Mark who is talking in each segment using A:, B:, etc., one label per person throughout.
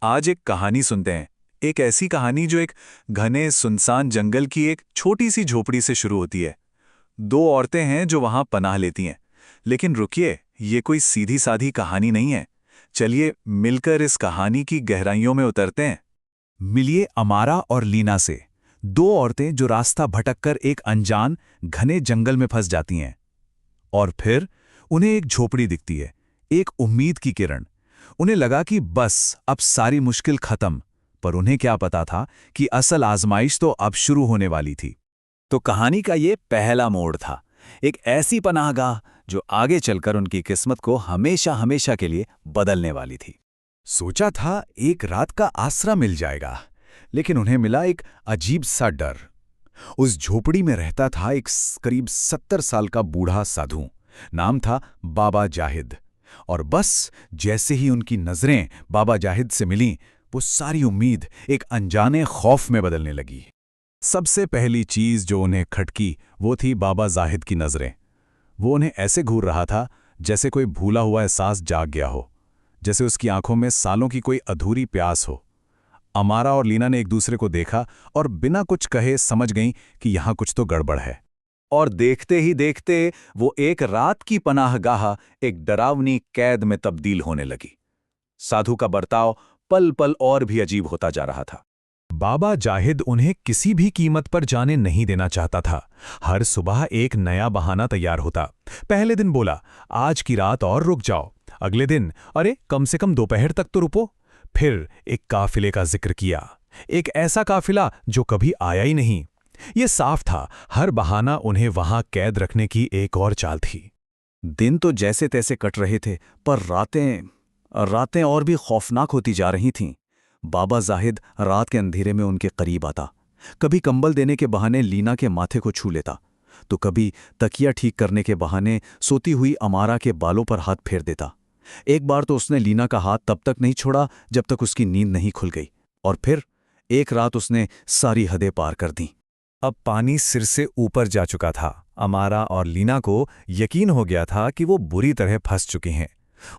A: आज एक कहानी सुनते हैं। एक ऐसी कहानी जो एक घने सुनसान जंगल की एक छोटी सी झोपड़ी से शुरू होती है। दो औरतें हैं जो वहां पनाह लेती हैं। लेकिन रुकिए, ये कोई सीधी साधी कहानी नहीं है। चलिए मिलकर इस कहानी की गहराइयों में उतरते हैं। मिलिए अमारा और लीना से, दो औरतें जो रास्ता भटककर एक अनजान घने जंगल में फंस जाती हैं। और फिर उन्हें एक झोपड़ी दिखती है, एक उम्मीद की किरण। उन्हें लगा कि बस अब सारी मुश्किल खत्म, पर उन्हें क्या पता था कि असल आजमाइश तो अब शुरू होने वाली थी। तो कहानी का ये पहला मोड़ था, एक ऐसी पनाहगाह जो आगे चलकर उनकी किस्मत को हमेशा हमेशा के लिए बदलने वाली थी। सोचा था एक रात का आसरा मिल जाएगा, लेकिन उन्हें मिला एक अजीब सा डर। उस झोपड़ी में रहता था एक करीब 70 साल का बूढ़ा साधु। नाम था बाबा जाहिद। और बस जैसे ही उनकी नजरें बाबा जाहिद से मिलीं, वो सारी उम्मीद एक अनजाने खौफ में बदलने लगी। सबसे पहली चीज जो उन्हें खटकी वो थी बाबा जाहिद की नजरें। वो उन्हें ऐसे घूर रहा था जैसे कोई भूला हुआ एहसास जाग गया हो, जैसे उसकी आंखों में सालों की कोई अधूरी प्यास हो। अमारा और लीना ने एक दूसरे को देखा और बिना कुछ कहे समझ गईं कि यहां कुछ तो गड़बड़ है। और देखते ही देखते वो एक रात की पनाहगाह एक डरावनी कैद में तब्दील होने लगी। साधु का बर्ताव पल पल और भी अजीब होता जा रहा था। बाबा जाहिद उन्हें किसी भी कीमत पर जाने नहीं देना चाहता था। हर सुबह एक नया बहाना तैयार होता। पहले दिन बोला, आज की रात और रुक जाओ। अगले दिन, अरे कम से कम दोपहर तक तो रुको। फिर एक काफिले का जिक्र किया, एक ऐसा काफिला जो कभी आया ही नहीं। ये साफ था, हर बहाना उन्हें वहां कैद रखने की एक और चाल थी। दिन तो जैसे तैसे कट रहे थे, पर रातें और भी खौफनाक होती जा रही थीं। बाबा जाहिद रात के अंधेरे में उनके करीब आता। कभी कंबल देने के बहाने लीना के माथे को छू लेता, तो कभी तकिया ठीक करने के बहाने सोती हुई अमारा के बालों पर हाथ फेर देता। एक बार तो उसने लीना का हाथ तब तक नहीं छोड़ा जब तक उसकी नींद नहीं खुल गई। और फिर एक रात उसने सारी हदें पार कर दी। अब पानी सिर से ऊपर जा चुका था। अमारा और लीना को यकीन हो गया था कि वो बुरी तरह फंस चुकी हैं।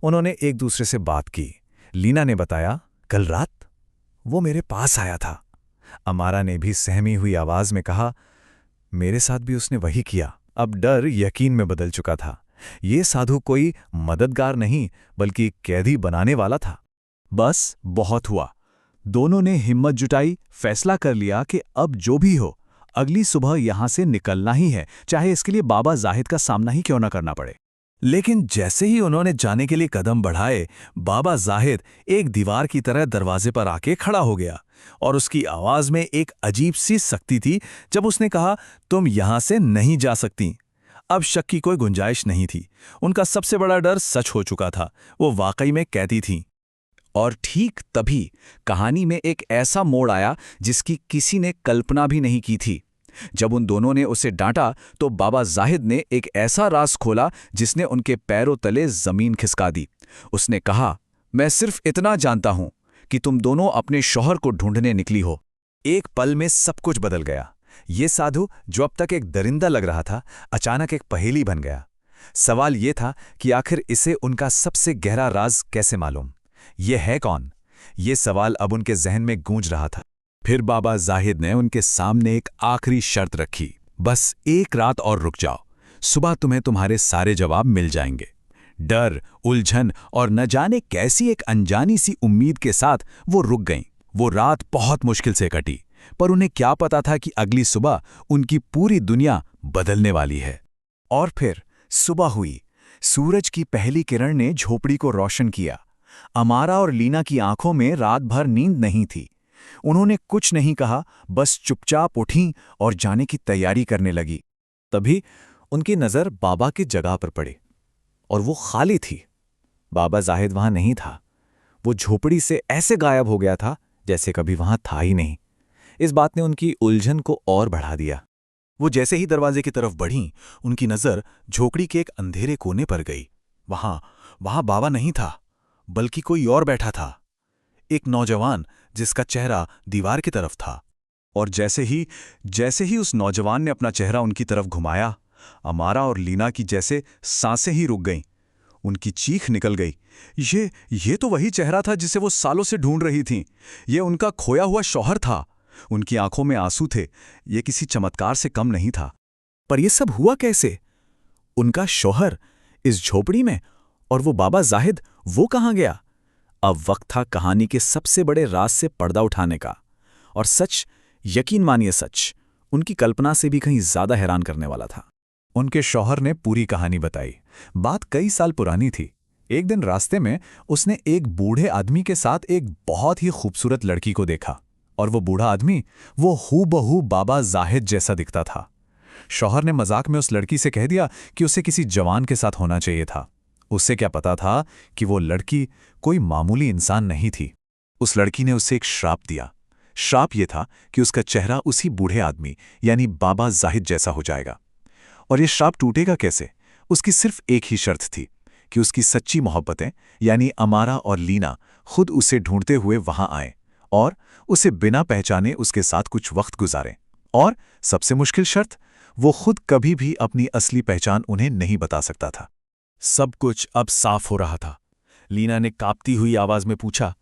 A: उन्होंने एक दूसरे से बात की। लीना ने बताया, कल रात वो मेरे पास आया था। अमारा ने भी सहमी हुई आवाज में कहा, मेरे साथ भी उसने वही किया। अब डर यकीन में बदल चुका था। ये साधु कोई मददगार नहीं, बल्कि कैदी बनाने वाला था। बस बहुत हुआ। दोनों ने हिम्मत जुटाई, फैसला कर लिया कि अब जो भी हो, अगली सुबह यहां से निकलना ही है, चाहे इसके लिए बाबा जाहिद का सामना ही क्यों न करना पड़े। लेकिन जैसे ही उन्होंने जाने के लिए कदम बढ़ाए, बाबा जाहिद एक दीवार की तरह दरवाजे पर आके खड़ा हो गया। और उसकी आवाज में एक अजीब सी सख्ती थी। जब उसने कहा, तुम यहां से नहीं जा सकती। अब शक की कोई गुंजाइश नहीं थी। उनका सबसे बड़ा डर सच हो चुका था। वो वाकई में कैदी थीं। और ठीक तभी कहानी में एक ऐसा मोड़ आया जिसकी किसी ने कल्पना भी नहीं की थी। जब उन दोनों ने उसे डांटा तो बाबा जाहिद ने एक ऐसा राज खोला जिसने उनके पैरों तले जमीन खिसका दी। उसने कहा, मैं सिर्फ इतना जानता हूं कि तुम दोनों अपने शौहर को ढूंढने निकली हो। एक पल में सब कुछ बदल गया। ये साधु जो अब तक एक दरिंदा लग रहा था, अचानक एक पहेली बन गया। सवाल ये था कि आखिर इसे उनका सबसे गहरा राज कैसे मालूम। ये है कौन? ये सवाल अब उनके जहन में गूंज रहा था। फिर बाबा जाहिद ने उनके सामने एक आखिरी शर्त रखी, बस एक रात और रुक जाओ। सुबह तुम्हें तुम्हारे सारे जवाब मिल जाएंगे। डर, उलझन और न जाने कैसी एक अनजानी सी उम्मीद के साथ वो रुक गईं। वो रात बहुत मुश्किल से कटी, पर उन्हें क्या पता था कि अगली सुबह उनकी पूरी दुनिया बदलने वाली है। और फिर सुबह हुई। सूरज की पहली किरण ने झोपड़ी को रोशन किया। अमारा और लीना की आंखों में रात भर नींद नहीं थी। उन्होंने कुछ नहीं कहा, बस चुपचाप उठीं और जाने की तैयारी करने लगी। तभी उनकी नजर बाबा की जगह पर पड़ी, और वो खाली थी। बाबा जाहिद वहां नहीं था। वो झोपड़ी से ऐसे गायब हो गया था जैसे कभी वहां था ही नहीं। इस बात ने उनकी उलझन को और बढ़ा दिया। वो जैसे ही दरवाजे की तरफ बढ़ीं, उनकी नजर झोपड़ी के एक अंधेरे कोने पर गई। वहां बाबा नहीं था, बल्कि कोई और बैठा था। एक नौजवान जिसका चेहरा दीवार की तरफ था। और जैसे ही उस नौजवान ने अपना चेहरा उनकी तरफ घुमाया, अमारा और लीना की जैसे सांसें ही रुक गईं। उनकी चीख निकल गई। ये तो वही चेहरा था जिसे वो सालों से ढूंढ रही थीं। ये उनका खोया हुआ शौहर था। उनकी आंखों में आंसू थे। ये किसी चमत्कार से कम नहीं था। पर यह सब हुआ कैसे? उनका शौहर इस झोपड़ी में, और वो बाबा जाहिद, वो कहाँ गया? अब वक्त था कहानी के सबसे बड़े राज से पर्दा उठाने का। और सच, यकीन मानिए सच, उनकी कल्पना से भी कहीं ज्यादा हैरान करने वाला था। उनके शौहर ने पूरी कहानी बताई। बात कई साल पुरानी थी। एक दिन रास्ते में उसने एक बूढ़े आदमी के साथ एक बहुत ही खूबसूरत लड़की को देखा, और वो बूढ़ा आदमी वो हूबहू बाबा जाहिद जैसा दिखता था। शौहर ने मजाक में उस लड़की से कह दिया कि उसे किसी जवान के साथ होना चाहिए था। उससे क्या पता था कि वो लड़की कोई मामूली इंसान नहीं थी। उस लड़की ने उसे एक श्राप दिया। श्राप ये था कि उसका चेहरा उसी बूढ़े आदमी यानी बाबा जाहिद जैसा हो जाएगा। और ये श्राप टूटेगा कैसे? उसकी सिर्फ एक ही शर्त थी कि उसकी सच्ची मोहब्बतें यानी अमारा और लीना खुद उसे ढूंढते हुए वहां आए और उसे बिना पहचाने उसके साथ कुछ वक्त गुजारें। और सबसे मुश्किल शर्त, वो खुद कभी भी अपनी असली पहचान उन्हें नहीं बता सकता था। सब कुछ अब साफ हो रहा था। लीना ने कांपती हुई आवाज में पूछा,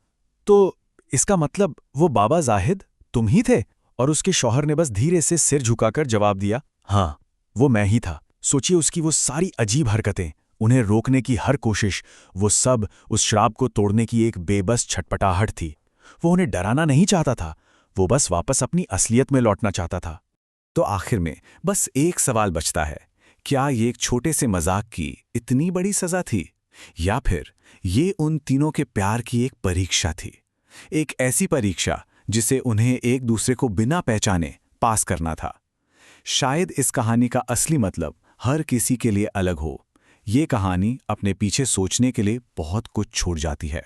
A: तो इसका मतलब वो बाबा जाहिद तुम ही थे? और उसके शौहर ने बस धीरे से सिर झुकाकर जवाब दिया, हाँ, वो मैं ही था। सोचिए उसकी वो सारी अजीब हरकतें, उन्हें रोकने की हर कोशिश, वो सब उस श्राप को तोड़ने की एक बेबस छटपटाहट थी। वो उन्हें डराना नहीं चाहता था, वो बस वापस अपनी असलियत में लौटना चाहता था। तो आखिर में बस एक सवाल बचता है, क्या ये एक छोटे से मजाक की इतनी बड़ी सजा थी, या फिर ये उन तीनों के प्यार की एक परीक्षा थी? एक ऐसी परीक्षा जिसे उन्हें एक दूसरे को बिना पहचाने पास करना था। शायद इस कहानी का असली मतलब हर किसी के लिए अलग हो। ये कहानी अपने पीछे सोचने के लिए बहुत कुछ छोड़ जाती है।